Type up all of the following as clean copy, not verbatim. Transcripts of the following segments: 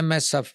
MSF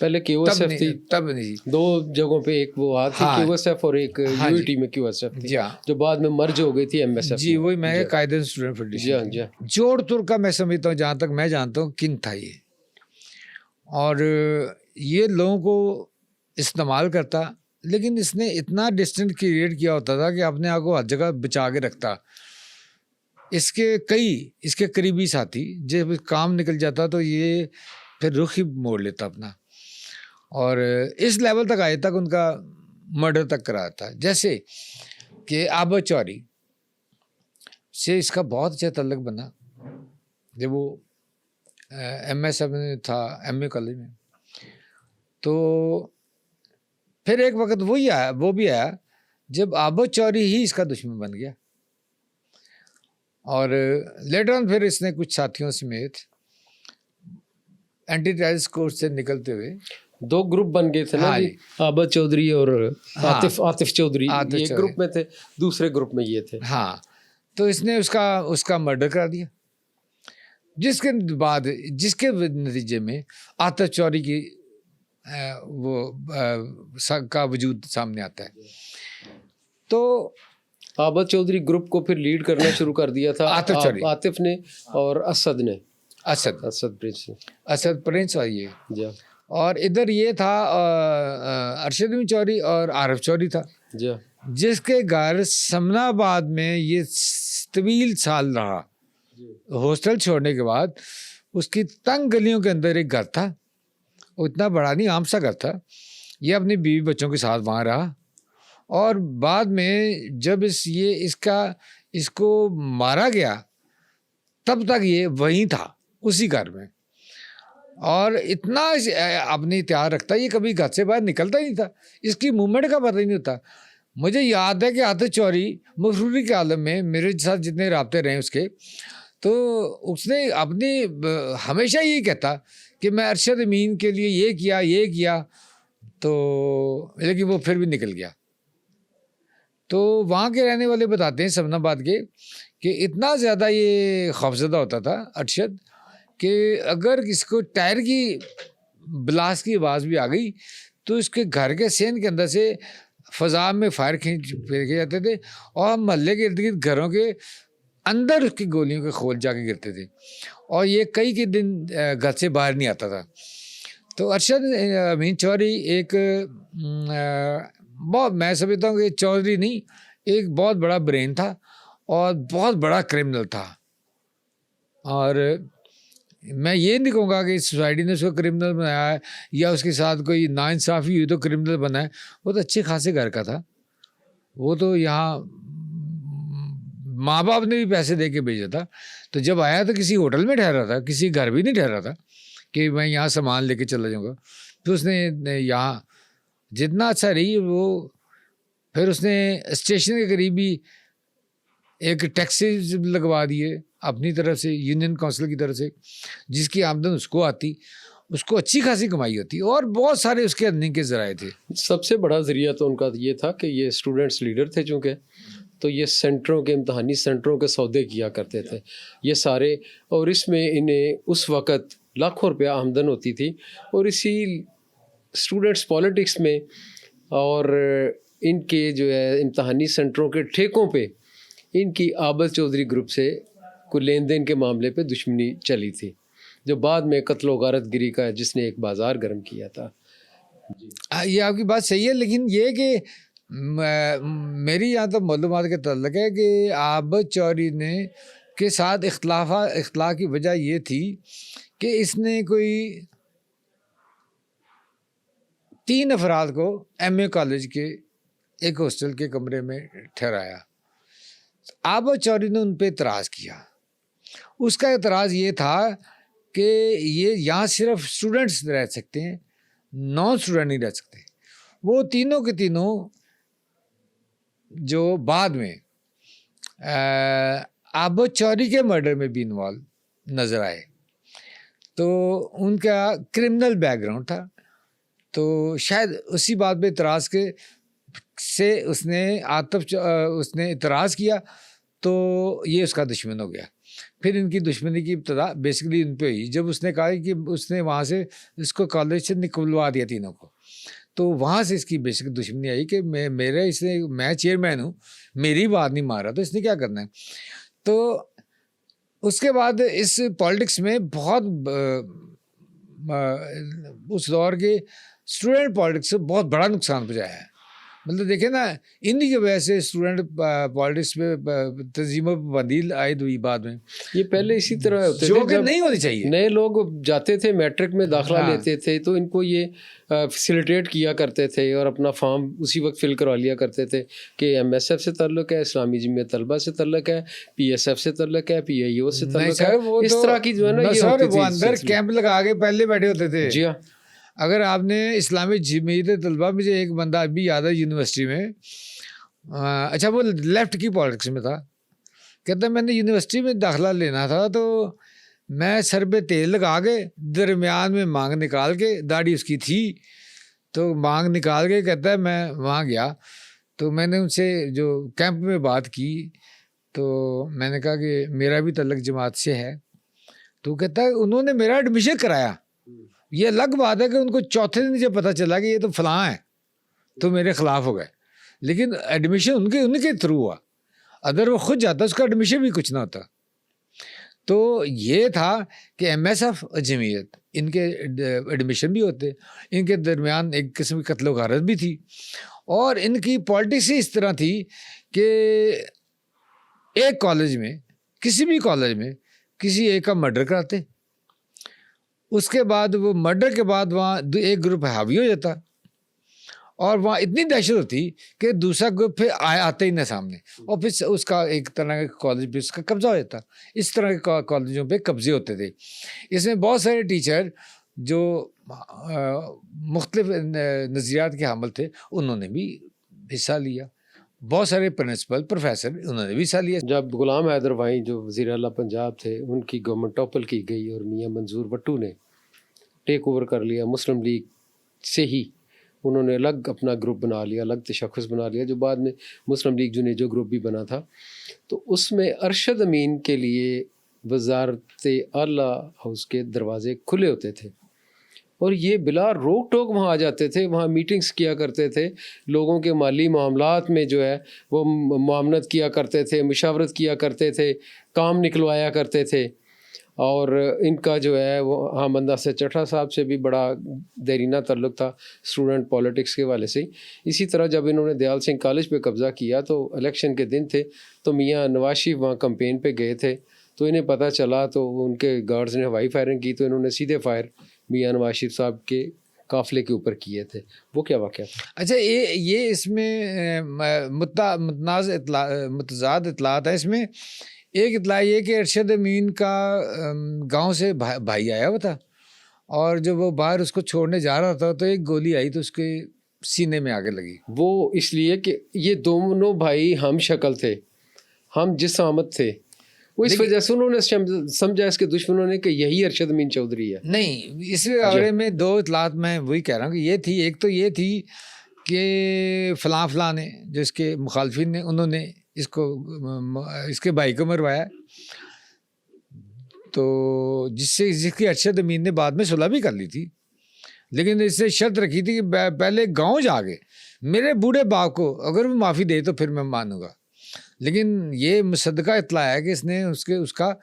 پہلے Q S F تھی, تب نہیں. 2 جگہوں پہ, ایک وہ تھی ہاں. کیو ایس ایف اور ایک ہاں یو جی. ٹی میں کیو ایس ایف تھی, جی ہاں جو بعد میں مرج ہو گئی تھی ایم ایس ایف. جی وہی میں قائدین اسٹوڈنٹ جی ہاں فیڈریشن. جی ہاں. جوڑ تر کا میں سمجھتا ہوں, جہاں تک میں جانتا ہوں, کنگ تھا یہ, اور یہ لوگوں کو استعمال کرتا, لیکن اس نے اتنا ڈسٹینس کریٹ کیا ہوتا تھا کہ اپنے آپ کو ہر جگہ بچا کے رکھتا. اس کے قریبی ساتھی جب کام نکل جاتا تو یہ پھر رخ ہی موڑ لیتا اپنا, اور اس لیول تک آئے تک ان کا مرڈر تک کرایا تھا. جیسے کہ عابد چوری سے اس کا بہت اچھا تعلق بنا جب وہ ایم ایس ایف میں تھا, ایم اے کالج میں. تو پھر ایک وقت وہ بھی آیا جب عابد چوری ہی اس کا دشمن بن گیا, اور لیٹر آن پھر اس نے کچھ ساتھیوں سمیت اینٹی ٹیررسٹ کورس سے نکلتے ہوئے 2 گروپ بن گئے تھے نا ہاں جی, عابد چودھری اور عاطف چودھری, عاطف ایک چودھری. گروپ میں تھے, دوسرے گروپ میں یہ تھے. ہاں, تو اس نے اس کا مرڈر کرا دیا, جس کے نتیجے میں عاطف چوری کی کا وجود سامنے آتا ہے. تو عابد چودھری گروپ کو پھر لیڈ کرنا شروع کر دیا تھا عاطف نے اور اسد نے. اسد پرنس اور یہ, جی, اور ادھر یہ تھا ارشد امین چوری اور عارف چوری تھا, جی, جس کے گھر سمنا آباد میں یہ طویل سال رہا. ہاسٹل چھوڑنے کے بعد اس کی تنگ گلیوں کے اندر ایک گھر تھا, وہ اتنا بڑا نہیں, عام سا گھر تھا. یہ اپنی بیوی بچوں کے ساتھ وہاں رہا, اور بعد میں جب اس کو مارا گیا تب تک یہ وہیں تھا, اسی گھر میں, اور اتنا اپنی اختیار رکھتا, یہ کبھی گھر سے باہر نکلتا ہی نہیں تھا, اس کی موومنٹ کا پتہ ہی نہیں ہوتا. مجھے یاد ہے کہ عاطف چوری مغروری کے عالم میں میرے ساتھ جتنے رابطے رہے اس کے, تو اس نے اپنی ہمیشہ یہی کہتا کہ میں ارشد امین کے لیے یہ کیا, تو لیکن وہ پھر بھی نکل گیا. تو وہاں کے رہنے والے بتاتے ہیں سمنا آباد کے, کہ اتنا زیادہ یہ خوفزدہ ہوتا تھا ارشد کہ اگر اس کو ٹائر کی بلاسٹ کی آواز بھی آ گئی تو اس کے گھر کے سین کے اندر سے فضا میں فائر پھینکے جاتے تھے, اور محلے کے ارد گرد گھروں کے اندر اس کی گولیوں کے کھول جا کے گرتے تھے, اور یہ کئی دن گھر سے باہر نہیں آتا تھا. تو ارشد امین چوری ایک بہت, میں سمجھتا ہوں کہ چودھری نہیں, ایک بہت بڑا برین تھا اور بہت بڑا کرمنل تھا. اور میں یہ نہیں کہوں گا کہ سوسائٹی نے اس کو کرمنل بنایا ہے یا اس کے ساتھ کوئی ناانصافی ہوئی تو کرمنل بنا ہے. وہ تو اچھے خاصے گھر کا تھا, وہ تو یہاں ماں باپ نے بھی پیسے دے کے بھیجا تھا. تو جب آیا تو کسی ہوٹل میں ٹھہرا تھا, کسی گھر بھی نہیں ٹھہرا تھا کہ میں یہاں سامان لے کے چلا جاؤں گا. تو اس نے یہاں جتنا اچھا رہی وہ, پھر اس نے اسٹیشن کے قریب ہی ایک ٹیکسی لگوا دیے اپنی طرف سے, یونین کونسل کی طرف سے, جس کی آمدن اس کو آتی, اس کو اچھی خاصی کمائی ہوتی, اور بہت سارے اس کے ارننگ کے ذرائع تھے. سب سے بڑا ذریعہ تو ان کا یہ تھا کہ یہ اسٹوڈنٹس لیڈر تھے چونکہ, تو یہ سینٹروں کے امتحانی سینٹروں کے سودے کیا کرتے تھے یہ سارے, اور اس میں انہیں اس وقت لاکھوں روپیہ آمدن ہوتی تھی. اور اسی اسٹوڈنٹس پالیٹکس میں اور ان کے جو ہے امتحانی سینٹروں کے ٹھیکوں پہ ان کی عابد چودھری گروپ سے کوئی لین دین کے معاملے پہ دشمنی چلی تھی, جو بعد میں قتل و غارت گری کا جس نے ایک بازار گرم کیا تھا. یہ آپ کی بات صحیح ہے, لیکن یہ کہ میری یہاں تو معلومات کے تعلق ہے کہ عابد چوری نے کے ساتھ اختلاف کی وجہ یہ تھی کہ اس نے کوئی 3 افراد کو ایم اے کالج کے ایک ہاسٹل کے کمرے میں ٹھہرایا. عابد چوری نے ان پہ اعتراض کیا. اس کا اعتراض یہ تھا کہ یہ یہاں صرف اسٹوڈنٹس رہ سکتے ہیں, نان اسٹوڈنٹ نہیں رہ سکتے. وہ تینوں کے تینوں جو بعد میں عابد چوری کے مرڈر میں بھی انوالو نظر آئے, تو ان کا کرمنل بیک گراؤنڈ تھا. تو شاید اسی بات پہ اعتراض کے سے اس نے اعتراض کیا, تو یہ اس کا دشمن ہو گیا. پھر ان کی دشمنی کی ابتدا بیسکلی ان پہ ہوئی جب اس نے کہا کہ اس نے وہاں سے اس کو کالج سے نکلوا دیا تینوں کو، تو وہاں سے اس کی بیسک دشمنی آئی کہ میں چیئرمین ہوں، میری بات نہیں مان رہا تو اس نے کیا کرنا ہے. تو اس کے بعد اس پالیٹکس میں بہت اس دور کے اسٹوڈنٹ پالیٹکس سے بہت بڑا نقصان پہنچایا ہے. مطلب دیکھیں نا، انہی کی وجہ سے اسٹوڈنٹ پالیٹکس میں تنظیموں پہ پابندی عائد ہوئی بعد میں. یہ پہلے اسی طرح ہوتے جو تھے، کہ جب نہیں ہونی چاہیے. نئے لوگ جاتے تھے میٹرک میں داخلہ ہاں. لیتے تھے تو ان کو یہ فیسیلیٹیٹ کیا کرتے تھے اور اپنا فارم اسی وقت فل کروا لیا کرتے تھے کہ ایم ایس ایف سے تعلق ہے، اسلامی جمعیت طلبہ سے تعلق ہے، پی ایس ایف سے تعلق ہے، پی آئی او سے نہیں تعلق سر، ہے. وہ اس طرح کی جو ہے نا یہ سر ہوتی وہ تھی اندر سلسلے. کیمپ لگا کے پہلے بیٹھے ہوتے تھے. جی ہاں. اگر آپ نے اسلامی جمعیت طلبہ میں جو ایک بندہ ابھی یاد ہے یونیورسٹی میں، اچھا وہ لیفٹ کی پالیٹکس میں تھا، کہتا ہے میں نے یونیورسٹی میں داخلہ لینا تھا تو میں سر پہ تیل لگا کے درمیان میں مانگ نکال کے، داڑھی اس کی تھی تو مانگ نکال کے، کہتا ہے میں وہاں گیا تو میں نے ان سے جو کیمپ میں بات کی تو میں نے کہا کہ میرا بھی تعلق جماعت سے ہے. تو کہتا ہے انہوں نے میرا ایڈمیشن کرایا. یہ الگ بات ہے کہ ان کو چوتھے دن جب پتہ چلا کہ یہ تو فلاں ہے تو میرے خلاف ہو گئے، لیکن ایڈمیشن ان کے تھرو ہوا. اگر وہ خود جاتا اس کا ایڈمیشن بھی کچھ نہ ہوتا. تو یہ تھا کہ ایم ایس ایف اور جمعیت ان کے ایڈمیشن بھی ہوتے، ان کے درمیان ایک قسم کی قتل و غارت بھی تھی، اور ان کی پالیٹکس ہی اس طرح تھی کہ ایک کالج میں، کسی بھی کالج میں کسی ایک کا مرڈر کراتے، اس کے بعد وہ مرڈر کے بعد وہاں ایک گروپ حاوی ہو جاتا اور وہاں اتنی دہشت ہوتی کہ دوسرا گروپ پھر آتے ہی نہ سامنے، اور پھر اس کا ایک طرح کا کالج پہ اس کا قبضہ ہو جاتا. اس طرح کے کالجوں پہ قبضے ہوتے تھے. اس میں بہت سارے ٹیچر جو مختلف نظریات کے حامل تھے انہوں نے بھی حصہ لیا، بہت سارے پرنسپل پروفیسر انہوں نے بھی حصہ لیا. جب غلام حیدر وائیں جو وزیر اعلیٰ پنجاب تھے ان کی گورنمنٹ ٹاپل کی گئی اور میاں منظور بٹو نے ٹیک اوور کر لیا مسلم لیگ سے ہی، انہوں نے الگ اپنا گروپ بنا لیا، الگ تشخص بنا لیا جو بعد میں مسلم لیگ جنیجو گروپ بھی بنا تھا. تو اس میں ارشد امین کے لیے وزارت اعلیٰ ہاؤس کے دروازے کھلے ہوتے تھے اور یہ بلا روک ٹوک وہاں آ جاتے تھے، وہاں میٹنگز کیا کرتے تھے، لوگوں کے مالی معاملات میں جو ہے وہ معاونت کیا کرتے تھے، مشاورت کیا کرتے تھے، کام نکلوایا کرتے تھے. اور ان کا جو ہے وہ حامد سے چٹھا صاحب سے بھی بڑا دیرینہ تعلق تھا اسٹوڈنٹ پالیٹکس کے حوالے سے. اسی طرح جب انہوں نے دیال سنگھ کالج پہ قبضہ کیا تو الیکشن کے دن تھے تو میاں نواز شریف وہاں کمپین پہ گئے تھے تو انہیں پتہ چلا تو ان کے گارڈز نے ہوائی فائرنگ کی تو انہوں نے سیدھے فائر میاں نواز شریف صاحب کے قافلے کے اوپر کیے تھے. وہ کیا واقعہ تھا؟ اچھا یہ اس میں متضاد اطلاعات ہے. اس میں ایک اطلاع یہ کہ ارشد امین کا گاؤں سے بھائی آیا ہوا تھا اور جب وہ باہر اس کو چھوڑنے جا رہا تھا تو ایک گولی آئی تو اس کے سینے میں آگے لگی. وہ اس لیے کہ یہ دونوں بھائی ہم شکل تھے، ہم جس آمد تھے، وہ اس وجہ سے انہوں نے سمجھا اس کے دشمنوں نے کہ یہی ارشد امین چودھری ہے. نہیں، اس بارے میں دو اطلاعات میں وہی کہہ رہا ہوں کہ یہ تھی، ایک تو یہ تھی کہ فلاں نے جو اس کے مخالفین نے انہوں نے اس کے بھائی کو مروایا، تو جس کی ارشد امین نے بعد میں صلح بھی کر لی تھی، لیکن اس سے شرط رکھی تھی کہ پہلے گاؤں جا کے میرے بوڑھے باپ کو اگر وہ معافی دے تو پھر میں مانوں گا. لیکن یہ مصدقہ اطلاع ہے کہ اس نے اس کا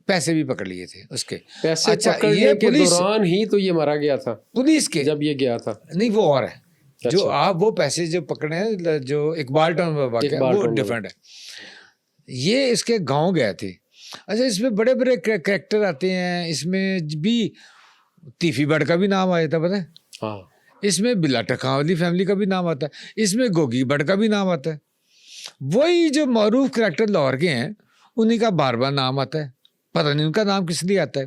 پیسے بھی پکڑ لیے تھے، اس کے پیسے پکڑنے کے دوران ہی تو یہ مارا گیا تھا پولیس کے جب یہ گیا تھا. نہیں، وہ اور ہے جو آپ وہ پیسے جو پکڑے ہیں جو اقبال ٹاؤن میں واقع ہے وہ ڈیفرنٹ ہے. یہ اس کے گاؤں گئے تھے. اچھا، اس میں بڑے بڑے کریکٹر آتے ہیں، اس میں بھی تیفی بٹ کا بھی نام آیا تھا پتہ ہے، ہاں، اس میں بلا ٹکاں والی فیملی کا بھی نام آتا ہے، اس میں گوگی بٹ کا بھی نام آتا ہے. وہی جو معروف کریکٹر لاہور کے ہیں انہیں کا بار بار نام آتا ہے، پتہ نہیں ان کا نام کس لیے آتا ہے.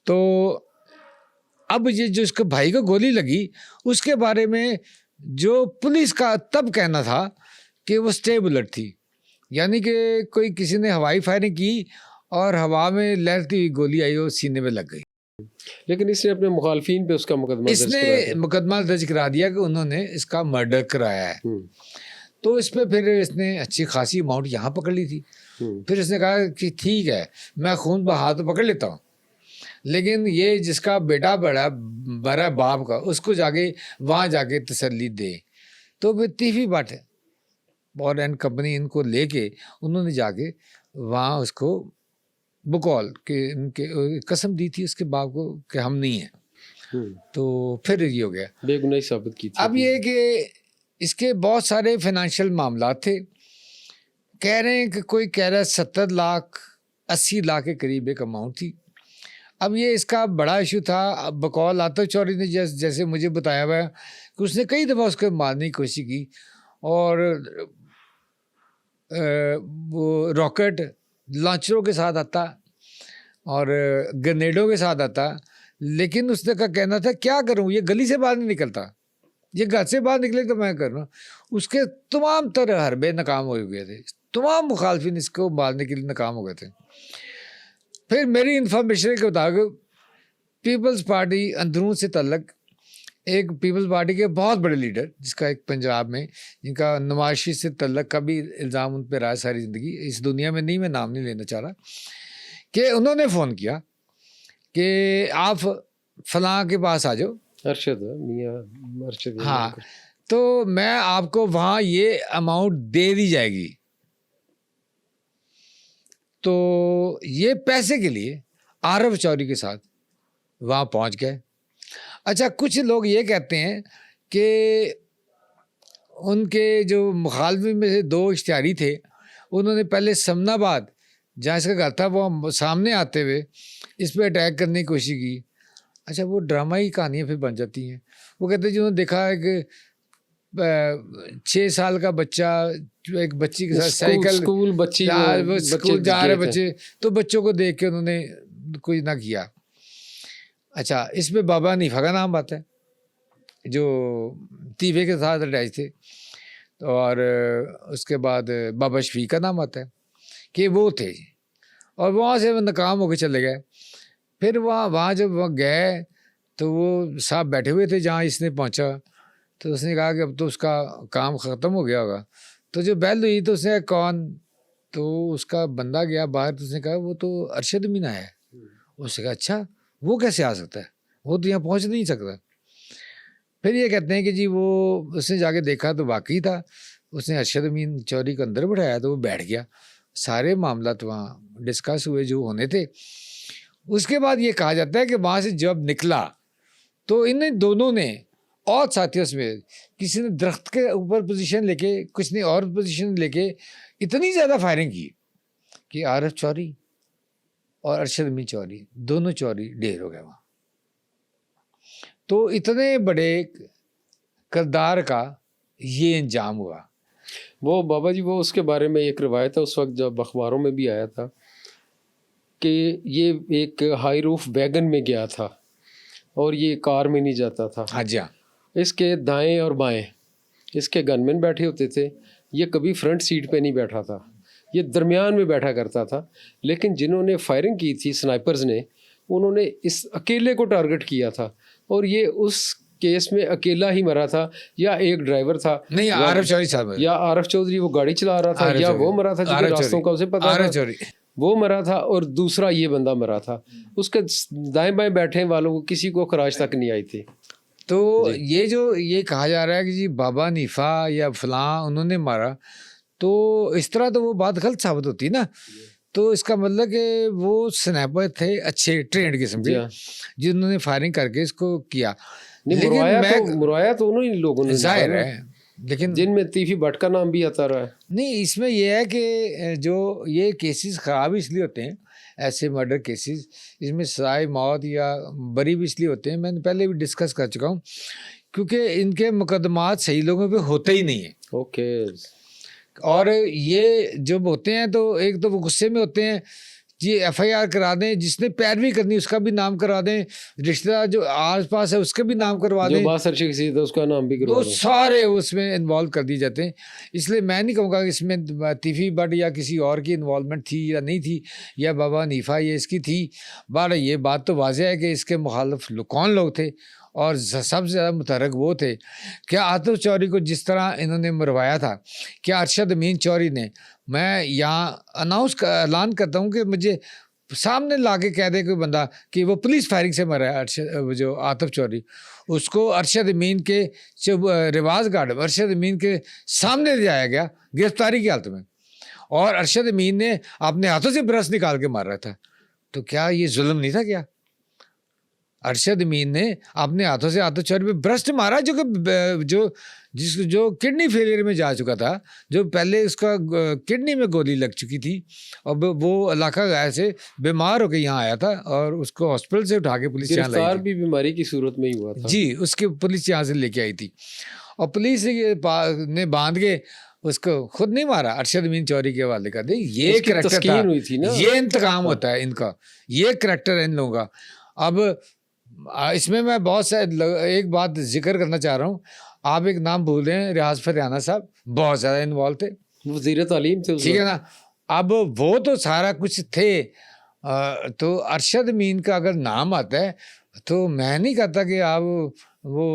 تو اب یہ جو اس کے بھائی کو گولی لگی اس کے بارے میں جو پولیس کا تب کہنا تھا کہ وہ اسٹے بلٹ تھی، یعنی کہ کوئی کسی نے ہوائی فائرنگ کی اور ہوا میں لہرتی ہوئی گولی آئی اور سینے میں لگ گئی. لیکن اس نے اپنے مخالفین پہ اس کا مقدمہ درج کرا دیا کہ انہوں نے اس کا مرڈر کرایا ہے. تو اس پہ پھر اس نے اچھی خاصی اماؤنٹ یہاں پکڑ لی تھی پھر اس نے کہا کہ ٹھیک ہے میں خون بہا تو پکڑ لیتا ہوں، لیکن یہ جس کا بیٹا بڑا باپ کا، اس کو جا کے وہاں جا کے تسلی دے. تو پھر تیفی بٹ اور اینڈ کمپنی ان کو لے کے انہوں نے جا کے وہاں اس کو بقول کہ ان کے قسم دی تھی اس کے باپ کو کہ ہم نہیں ہیں. تو پھر یہ ہو گیا، بے گناہی ثابت کی تھی. اب یہ کہ اس کے بہت سارے فائنینشیل معاملات تھے. کہہ رہے ہیں کہ کوئی کہہ رہا ہے 70 لاکھ 80 لاکھ کے قریب ایک اماؤنٹ تھی. اب یہ اس کا بڑا ایشو تھا. بقول عاطف چودھری نے جیسے مجھے بتایا ہوا ہے کہ اس نے کئی دفعہ اس کو مارنے کی کوشش کی، اور وہ راکٹ لانچروں کے ساتھ آتا اور گرنیڈوں کے ساتھ آتا، لیکن اس نے کا کہنا تھا کیا کروں، یہ گلی سے باہر نہیں نکلتا، یہ گھر سے باہر نکلے تو میں کروں. اس کے تمام تر حربے ناکام ہو گئے تھے، تمام مخالفین اس کو مارنے کے لیے ناکام ہو گئے تھے. پھر میری انفارمیشن کے مطابق پیپلز پارٹی اندرون سے تعلق ایک پیپلز پارٹی کے بہت بڑے لیڈر، جس کا ایک پنجاب میں جن کا نواز شریف سے تعلق کا بھی الزام ان پہ رہا ساری زندگی، اس دنیا میں نہیں، میں نام نہیں لینا چاہ رہا، کہ انہوں نے فون کیا کہ آپ فلاں کے پاس آ جاؤ، ارشد میاں ارشد. ہاں تو میں آپ کو وہاں یہ اماؤنٹ دے دی جائے گی. تو یہ پیسے کے لیے عارف چودھری کے ساتھ وہاں پہنچ گئے. اچھا کچھ لوگ یہ کہتے ہیں کہ ان کے جو مخالفین میں سے 2 اشتہاری تھے، انہوں نے پہلے سمن آباد جہاں اس کا گھر تھا وہ سامنے آتے ہوئے اس پہ اٹیک کرنے کی کوشش کی. اچھا وہ ڈرامائی کہانیاں پھر بن جاتی ہیں. وہ کہتے ہیں جنہوں نے دیکھا ہے کہ 6 سال کا بچہ ایک بچی کے ساتھ سائیکل اسکول بچی اسکول جا رہے بچے، تو بچوں کو دیکھ کے انہوں نے کچھ نہ کیا. اچھا اس میں بابا حنیفہ کا نام آتا ہے جو تیفے کے ساتھ اٹیچ تھے، اور اس کے بعد بابا شفیق کا نام آتا ہے کہ وہ تھے، اور وہاں سے وہ ناکام ہو کے چلے گئے. پھر وہاں جب وہ گئے تو وہ صاحب بیٹھے ہوئے تھے جہاں اس نے پہنچا، تو اس نے کہا کہ اب تو اس کا کام ختم ہو گیا ہوگا. تو جو بیل ہوئی تو اس نے کون، تو اس کا بندہ گیا باہر، تو اس نے کہا وہ تو ارشد امین آیا ہے. اس نے کہا اچھا وہ کیسے آ سکتا ہے، وہ تو یہاں پہنچ نہیں سکتا. پھر یہ کہتے ہیں کہ جی وہ اس نے جا کے دیکھا تو واقعی تھا، اس نے ارشد امین چودھری کو اندر بٹھایا تو وہ بیٹھ گیا. سارے معاملات وہاں ڈسکس ہوئے جو ہونے تھے. اس کے بعد یہ کہا جاتا ہے کہ وہاں سے جب نکلا تو ان دونوں نے اور ساتھیوں میں کسی نے درخت کے اوپر پوزیشن لے کے، کچھ نے اور پوزیشن لے کے اتنی زیادہ فائرنگ کی کہ عارف چودھری اور ارشد امین چودھری دونوں چودھری ڈھیر ہو گئے وہاں. تو اتنے بڑے کردار کا یہ انجام ہوا. وہ بابا جی وہ اس کے بارے میں ایک روایت ہے، اس وقت جب اخباروں میں بھی آیا تھا کہ یہ ایک ہائی روف ویگن میں گیا تھا اور یہ کار میں نہیں جاتا تھا. ہاں جی ہاں. اس کے دائیں اور بائیں اس کے گن مین بیٹھے ہوتے تھے. یہ کبھی فرنٹ سیٹ پہ نہیں بیٹھا تھا، یہ درمیان میں بیٹھا کرتا تھا. لیکن جنہوں نے فائرنگ کی تھی سنائپرز نے، انہوں نے اس اکیلے کو ٹارگٹ کیا تھا، اور یہ اس کیس میں اکیلا ہی مرا تھا، یا ایک ڈرائیور تھا، نہیں عارف چودھری صاحب، یا عارف چودھری وہ گاڑی چلا رہا تھا، یا وہ مرا تھا جنہیں راستوں کا اسے پتا تھا وہ مرا تھا، اور دوسرا یہ بندہ مرا تھا. اس کے دائیں بائیں بیٹھے والوں کو کسی کو خراج تک نہیں آئی تھی. تو یہ جو یہ کہا جا رہا ہے کہ جی بابا حنیفہ یا فلاں انہوں نے مارا، تو اس طرح تو وہ بات غلط ثابت ہوتی نا. تو اس کا مطلب کہ وہ سنیپر تھے اچھے ٹرینڈ قسم کے جنہوں نے فائرنگ کر کے اس کو کیا. مرایا تو انہوں لوگوں نے ظاہر ہے، لیکن جن میں تیفی بٹ کا نام بھی آتا رہا ہے. نہیں اس میں یہ ہے کہ جو یہ کیسز خراب اس لیے ہوتے ہیں، ایسے مرڈر کیسز، اس میں سزائے موت یا بری بھی اس لیے ہوتے ہیں، میں نے پہلے بھی ڈسکس کر چکا ہوں، کیونکہ ان کے مقدمات صحیح لوگوں پہ ہوتے ہی نہیں ہیں. اوکے. اور یہ جب ہوتے ہیں تو ایک تو وہ غصے میں ہوتے ہیں، جی ایف آئی آر کرا دیں، جس نے پیروی کرنی اس کا بھی نام کروا دیں، رشتہ دار جو آس پاس ہے اس کے بھی نام کروا دیں، اس کا نام بھی کروا دیں، سارے اس میں انوالو کر دی جاتے ہیں. اس لیے میں نہیں کہوں گا کہ اس میں تیفی بٹ یا کسی اور کی انوالومنٹ تھی یا نہیں تھی، یا بابا حنیفہ یہ اس کی تھی. بہرحال یہ بات تو واضح ہے کہ اس کے مخالف کون لوگ تھے، اور سب سے زیادہ متحرک وہ تھے کہ عاطف چوری کو جس طرح انہوں نے مروایا تھا، کہ ارشد امین چوری نے، میں یہاں اعلان کرتا ہوں کہ مجھے سامنے لا کے کہہ دے کوئی بندہ کہ وہ پولیس فائرنگ سے مرا ہے جو عاطف چوری، اس کو ارشد امین کے رواز گارڈ ارشد امین کے سامنے لے جایا گیا گرفتاری کی حالت میں، اور ارشد امین نے اپنے ہاتھوں سے برس نکال کے مار رہا تھا. تو کیا یہ ظلم نہیں تھا؟ کیا ارشد امین نے اپنے ہاتھوں سے عاطف چوری پہ برسٹ مارا، جو کہ جو کڈنی فیلئر میں جا چکا تھا، جو پہلے اس کا کڈنی میں گولی لگ چکی تھی، اور وہ علاقہ گیا سے بیمار ہو کے یہاں آیا تھا، اور اس کو ہاسپٹل سے اٹھا کے پولیس یہاں لائی گرفتار تھی. بھی بیماری کی صورت میں ہی ہوا تھا. جی، اس کی پولیس یہاں سے لے کے آئی تھی، اور پولیس نے باندھ کے اس کو خود نہیں مارا. ارشد امین چوری کے حوالے کر دے. یہ کریکٹر تھا، تسکین ہوئی تھی نا، یہ انتقام ہوتا ہے ان کا، یہ کریکٹر ہے ان لوگوں کا. اب اس میں بہت سے ایک بات ذکر کرنا چاہ رہا ہوں. آپ ایک نام بھول رہے ہیں، ریاض فتح صاحب بہت زیادہ انوالو تھے، وزیر تعلیم تھے، ٹھیک ہے نا. اب وہ تو سارا کچھ تھے، تو ارشد امین کا اگر نام آتا ہے تو میں نہیں کہتا کہ آپ وہ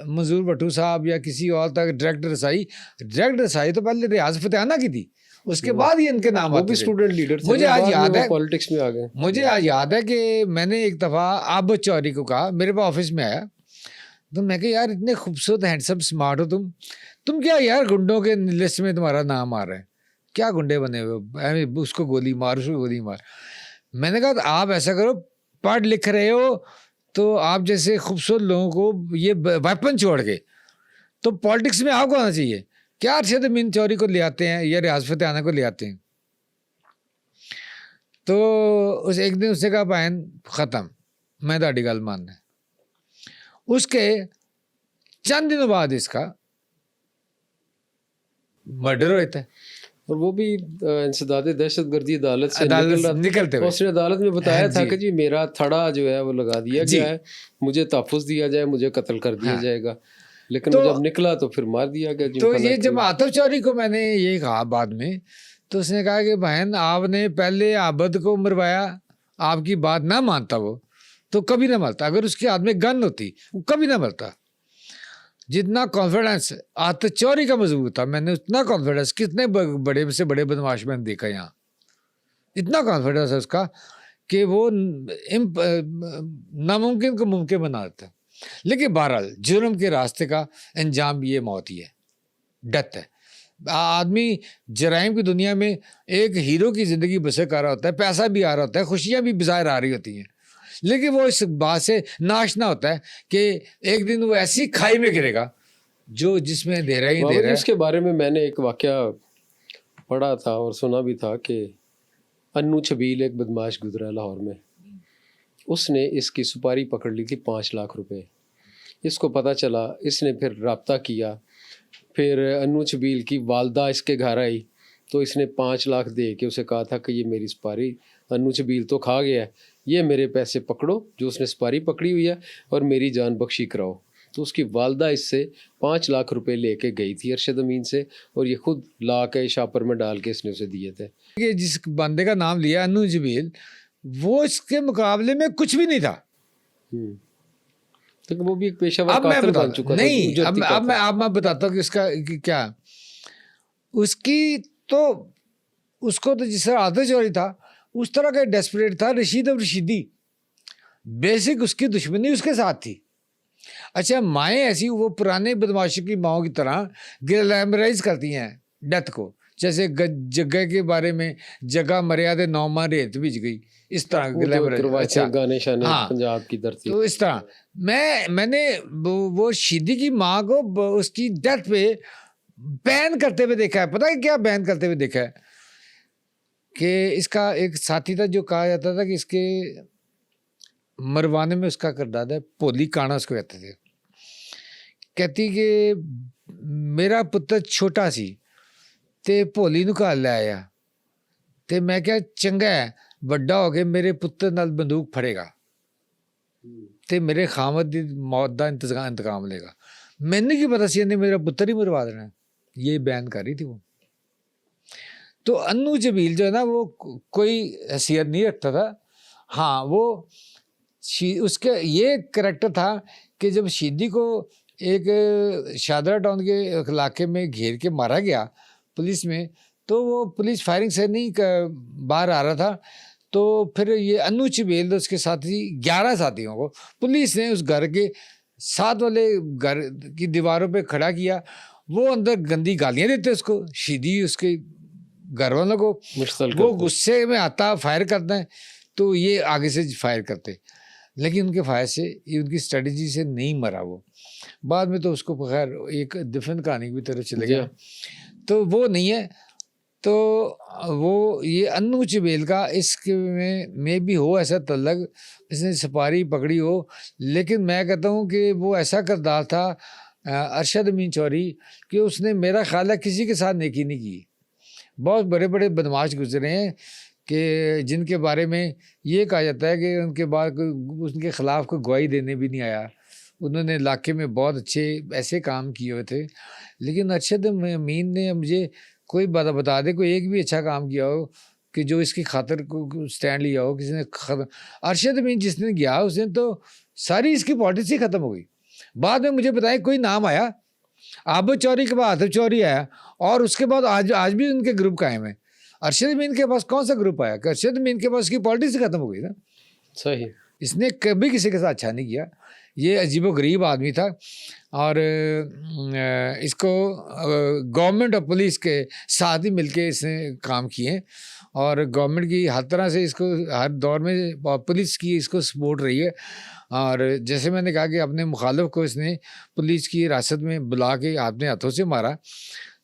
منظور بھٹو صاحب یا کسی اور تک ڈائریکٹ رسائی تو پہلے ریاض فتح کی تھی، اس کے بعد ہی ان کے نام وہ آتے بھی تھے. اسٹوڈنٹ لیڈر تھے. مجھے آج یاد ہے، پالیٹکس میں آ گئے. مجھے آج یاد ہے کہ میں نے ایک دفعہ عابد چوری کو کہا، میرے پاس آفس میں آیا، تو میں کہ یار اتنے خوبصورت ہینڈسم اسمارٹ ہو تم کیا یار گنڈوں کے لسٹ میں تمہارا نام آ رہا ہے، کیا گنڈے بنے ہوئے، اس کو گولی مار، اس کو گولی مار. میں نے کہا آپ ایسا کرو، پڑھ لکھ رہے ہو تو آپ جیسے خوبصورت لوگوں کو یہ ویپن چھوڑ کے تو پالیٹکس میں آپ کو آنا چاہیے. کیا ارشد امین چوری کو لے آتے ہیں یا ریاض فتح کو لے آتے ہیں؟ تو اس ایک دن اس نے کہا بہن ختم، میں تہاڈی گل ماننا. اس کے چند دنوں بعد اس کا مرڈر ہوتا ہے، اور وہ بھی انسداد دہشت گردی عدالت سے نکلتے ہوئے اس نے عدالت میں بتایا تھا جی. کہ جی میرا تھڑا جو ہے وہ لگا دیا جی. گیا ہے، مجھے تحفظ دیا جائے، مجھے قتل کر دیا جائے گا، لیکن تو جب نکلا تو پھر مار دیا گیا. تو یہ جب عاطف چوری کو میں نے یہ کہا بعد میں، تو اس نے کہا کہ بہن آپ نے پہلے عابد کو مروایا، آپ کی بات نہ مانتا وہ تو کبھی نہ مرتا. اگر اس کے ہاتھ میں گن ہوتی وہ کبھی نہ مرتا. جتنا کانفیڈنس عاطف چوری کا مضبوط تھا، میں نے اتنا کانفیڈنس کتنے بڑے سے بڑے بدماش میں نے دیکھا یہاں، اتنا کانفیڈنس ہے اس کا کہ وہ ناممکن کو ممکن بنا دیتا ہے. لیکن بہرحال جرم کے راستے کا انجام یہ موت ہی ہے، ڈیتھ ہے. آدمی جرائم کی دنیا میں ایک ہیرو کی زندگی بسر کر رہا ہوتا ہے، پیسہ بھی آ رہا ہوتا ہے، خوشیاں بھی بظاہر آ رہی ہوتی ہیں، لیکن وہ اس بات سے ناشنا ہوتا ہے کہ ایک دن وہ ایسی کھائی میں گرے گا جس میں دے رہا ہے. اس کے بارے میں میں نے ایک واقعہ پڑھا تھا اور سنا بھی تھا کہ انو چھبیل ایک بدماش گزرا لاہور میں، اس نے اس کی سپاری پکڑ لی تھی 5 لاکھ روپے. اس کو پتہ چلا، اس نے پھر رابطہ کیا، پھر انو چھبیل کی والدہ اس کے گھر آئی تو اس نے 5 لاکھ دے کے اسے کہا تھا کہ یہ میری سپاری انو چھبیل تو کھا گیا ہے، یہ میرے پیسے پکڑو جو اس نے سپاری پکڑی ہوئی ہے اور میری جان بخشی کراؤ. تو اس کی والدہ اس سے 5 لاکھ روپے لے کے گئی تھی ارشد امین سے، اور یہ خود لا کے شاپر میں ڈال کے اس نے اسے دیے تھے. کہ جس بندے کا نام لیا انو چھبیل، وہ اس کے مقابلے میں کچھ بھی نہیں تھا. لیکن وہ بھی ایک پیشہ ور قاتل بن چکا تھا. نہیں، اب میں بتاتا ہوں کہ اس کا کیا، اس کی تو اس کو تو جس طرح عاطف چوری تھا اس طرح کا ڈیسپریٹ تھا رشید اور رشیدی. بیسک اس کی دشمنی اس کے ساتھ تھی. اچھا مائیں ایسی وہ پرانے بدماشی کی ماؤں کی طرح گلیمرائز کرتی ہیں ڈیتھ کو، جیسے جگہ کے بارے میں جگہ مریا دے 9 ماہ ریت بھج گئی، اس طرح اچھا گانے شانے پنجاب کی دھرتی. تو اس طرح میں نے وہ شیدی کی ماں کو اس کی ڈیتھ پہ بین کرتے ہوئے دیکھا ہے. پتہ ہے کیا بین کرتے ہوئے دیکھا ہے؟ کہ اس کا ایک ساتھی تھا جو کہا جاتا تھا کہ اس کے مروانے میں اس کا کردار ہے، پولی کانا اس کو کہتے تھے. کہتی کہ میرا پتر چھوٹا سی تے پولی نو گھر لے آیا تے میں کیا چنگا ہے بڑا ہو کے میرے پتر نال بندوق پھڑے گا تے میرے خامد دی موت دا انتقام لے گا. میں نے کی پتا سی نے میرا پتر ہی مروا دینا ہے. یہ بیان کر رہی تھی وہ. تو انو چھبیل جو ہے نا وہ کوئی حیثیت نہیں رکھتا تھا. ہاں وہ اس کا یہ کریکٹر تھا کہ جب شیدی کو ایک شادرہ ٹاؤن کے علاقے میں گھیر کے مارا گیا پولیس میں، تو وہ پولیس فائرنگ سے نہیں باہر آ رہا تھا، تو پھر یہ انو چبیل اس کے ساتھی 11 ساتھیوں کو پولیس نے اس گھر کے ساتھ والے گھر کی دیواروں پہ کھڑا کیا. وہ اندر گندی گالیاں دیتے اس کو، شیدی اس کے گھر والوں کو، وہ غصے میں آتا فائر کرتا ہے، تو یہ آگے سے فائر کرتے، لیکن ان کے فائر سے، یہ ان کی اسٹریٹجی سے نہیں مرا وہ. بعد میں تو اس کو بغیر ایک ڈفرینٹ کہانی کی طرف چلے گیا، تو وہ نہیں ہے. تو وہ یہ انو چبیل کا اس کے میں بھی ہو ایسا تعلق، اس نے سپاری پکڑی ہو، لیکن میں کہتا ہوں کہ وہ ایسا کردار تھا ارشد امین چوہدری کہ اس نے میرا خیال ہے کسی کے ساتھ نیکی نہیں کی. بہت بڑے بڑے بدماش گزرے ہیں کہ جن کے بارے میں یہ کہا جاتا ہے کہ ان کے بعد کوئی ان کے خلاف کوئی گواہی دینے بھی نہیں آیا. انہوں نے علاقے میں بہت اچھے ایسے کام کیے ہوئے تھے، لیکن ارشد امین نے مجھے کوئی بتا دے کوئی ایک بھی اچھا کام کیا ہو کہ جو اس کی خاطر کو سٹینڈ لیا ہو کسی نے. ارشد امین جس نے گیا اس نے تو ساری اس کی پالیٹکس ہی ختم ہو گئی. بعد میں مجھے بتائیں کوئی نام آیا، عابد چودھری کے بعد آصف چودھری آیا، اور اس کے بعد آج بھی ان کے گروپ قائم ہے. ارشد امین کے پاس کون سا گروپ آیا کہ ارشد امین کے پاس اس کی پالیٹکس ہی ختم ہو گئی نا. صحیح. اس نے کبھی کسی کے ساتھ اچھا نہیں کیا. یہ عجیب و غریب آدمی تھا، اور اس کو گورنمنٹ اور پولیس کے ساتھ ہی مل کے اس نے کام کیے، اور گورنمنٹ کی ہر طرح سے اس کو ہر دور میں پولیس کی اس کو سپورٹ رہی ہے. اور جیسے میں نے کہا کہ اپنے مخالف کو اس نے پولیس کی حراست میں بلا کے اپنے ہاتھوں سے مارا.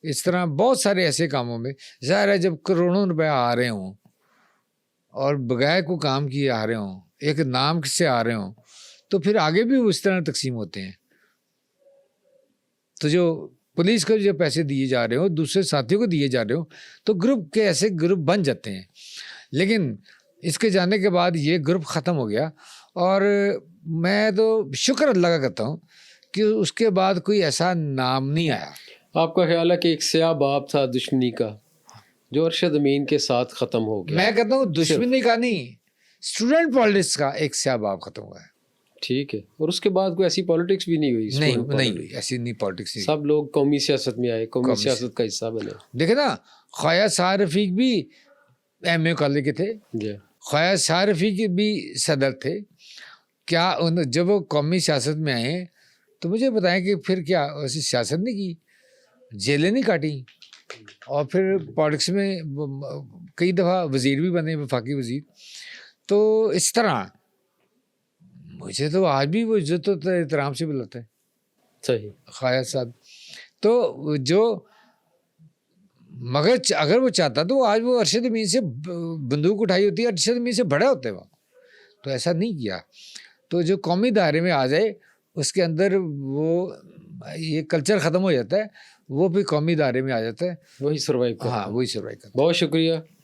اس طرح بہت سارے ایسے کاموں میں ظاہر ہے جب کروڑوں روپے آ رہے ہوں اور بغیر کو کام کیے آ رہے ہوں، ایک نام سے آ رہے ہوں، تو پھر آگے بھی وہ اس طرح تقسیم ہوتے ہیں. تو جو پولیس کو جو پیسے دیے جا رہے ہوں دوسرے ساتھیوں کو دیے جا رہے ہوں، تو گروپ کے ایسے گروپ بن جاتے ہیں. لیکن اس کے جانے کے بعد یہ گروپ ختم ہو گیا، اور میں تو شکر اللہ کا کرتا ہوں کہ اس کے بعد کوئی ایسا نام نہیں آیا. آپ کا خیال ہے کہ ایک سیاہ باب تھا دشمنی کا جو ارشد امین کے ساتھ ختم ہو گیا؟ میں کہتا ہوں دشمنی کا نہیں، اسٹوڈنٹ پالیٹکس کا ایک سیاہ باب ختم ہوا ہے. ٹھیک ہے. اور اس کے بعد کوئی ایسی پالیٹکس بھی نہیں ہوئی؟ نہیں ہوئی ایسی، نہیں پالیٹکس. سب لوگ قومی سیاست میں آئے، قومی سیاست کا حصہ بنے. دیکھیں نا، خواجہ سعد رفیق بھی ایم اے کالج کے تھے، خواجہ سعد رفیق بھی صدر تھے. کیا جب وہ قومی سیاست میں آئے تو مجھے بتائیں کہ پھر کیا ایسی سیاست نہیں کی، جیلیں نہیں کاٹی، اور پھر پالیٹکس میں کئی دفعہ وزیر بھی بنے، وفاقی وزیر. تو اس طرح مجھے تو آج بھی وہ عزت و احترام سے بلاتا ہے. صحیح. خواجہ صاحب تو جو، مگر اگر وہ چاہتا تو آج وہ ارشد امین سے بندوق اٹھائی ہوتی ہے، ارشد امین سے بڑے ہوتے وہ، تو ایسا نہیں کیا. تو جو قومی دائرے میں آ جائے اس کے اندر وہ یہ کلچر ختم ہو جاتا ہے، وہ بھی قومی دائرے میں آ جاتا ہے، وہی سروائیو کرتا ہے. ہاں وہی سروائیو کرتا ہے. بہت شکریہ.